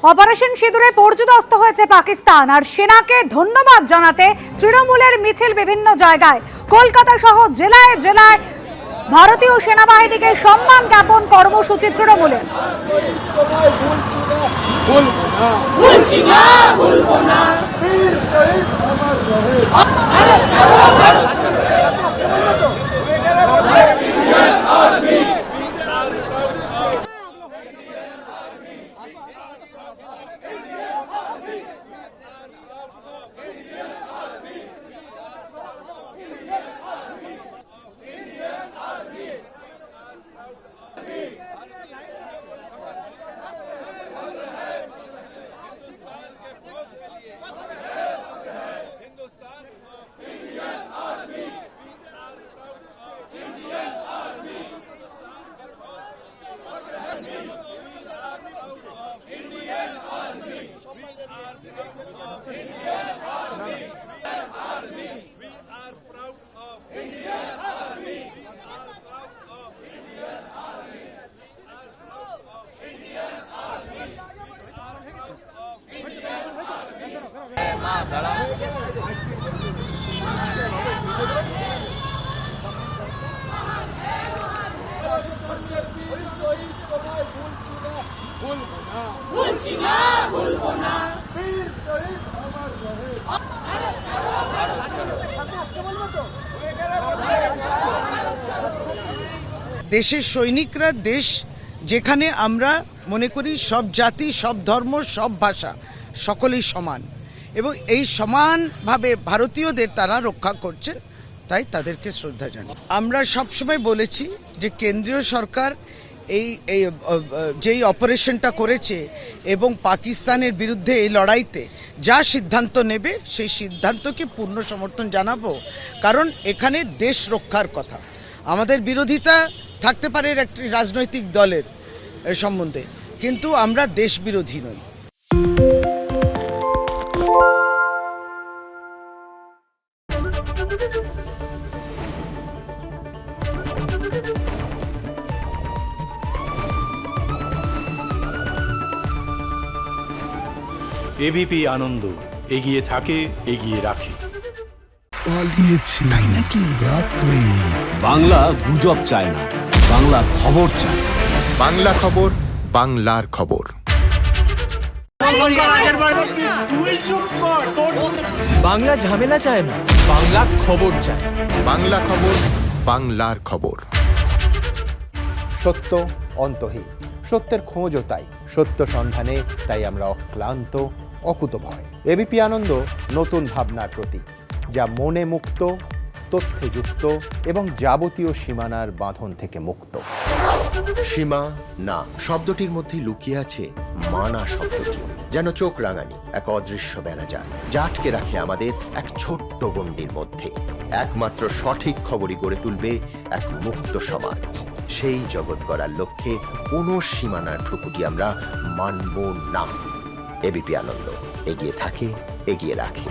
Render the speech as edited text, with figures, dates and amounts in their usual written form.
Operation সিঁদুরে পর্যুদস্ত হয়েছে পাকিস্তান, আর সেনাকে ধন্যবাদ জানাতে তৃণমূলের মিছিল বিভিন্ন জায়গায়। কলকাতা সহ জেলায় জেলায় ভারতীয় সেনাবাহিনীকে সম্মান জ্ঞাপন কর্মসূচি তৃণমূলের। দেশের সৈনিকরা, দেশ যেখানে আমরা মনে করি সব জাতি, সব ধর্ম, সব ভাষা সকলেই সমান, এবং এই সমানভাবে ভারতীয়দের তারা রক্ষা করছেন, তাই তাদেরকে শ্রদ্ধা জানাই। আমরা সবসময় বলেছি যে কেন্দ্রীয় সরকার যেই অপারেশনটা করেছে এবং পাকিস্তানের বিরুদ্ধে এই লড়াইতে যা সিদ্ধান্ত নেবে সেই সিদ্ধান্তকে পূর্ণ সমর্থন জানাবো, কারণ এখানে দেশ রক্ষার কথা। আমাদের বিরোধিতা থাকতে পারে একটি রাজনৈতিক দলের সম্বন্ধে, কিন্তু আমরা দেশ বিরোধী নই। এবিপি আনন্দ, এগিয়ে থাকে, এগিয়ে রাখে। পালিয়েছে তাই নাকি? রাত্রে বাংলা গুজব চায় না, বাংলা খবর চায়। বাংলা খবর, বাংলার খবর। বাংলা ঝামেলা চায় না, বাংলা খবর চায়। বাংলা খবর, বাংলার খবর। সত্য অন্তহীন, সত্যের খোঁজও তাই, সত্য সন্ধানে তাই আমরা অক্লান্ত, অকুতভয়। এবিপি আনন্দ নতুন ভাবনার প্রতীক, যা মনে মুক্ত, তথ্যে যুক্ত এবং যাবতীয় সীমানার বাঁধন থেকে মুক্ত। সীমা না শব্দটির মধ্যে লুকিয়ে আছে মানা শব্দটি, যেন চোখ রাঙানি এক অদৃশ্য বেড়াজাল, যা আটকে রাখে আমাদের এক ছোট্ট গণ্ডির মধ্যে। একমাত্র সঠিক খবরই গড়ে তুলবে এক মুক্ত সমাজ। সেই জগৎ গড়ার লক্ষ্যে কোনো সীমানার ঠুকুটি আমরা মানব না। এবিপি আনন্দ, এগিয়ে থাকে, এগিয়ে রাখে।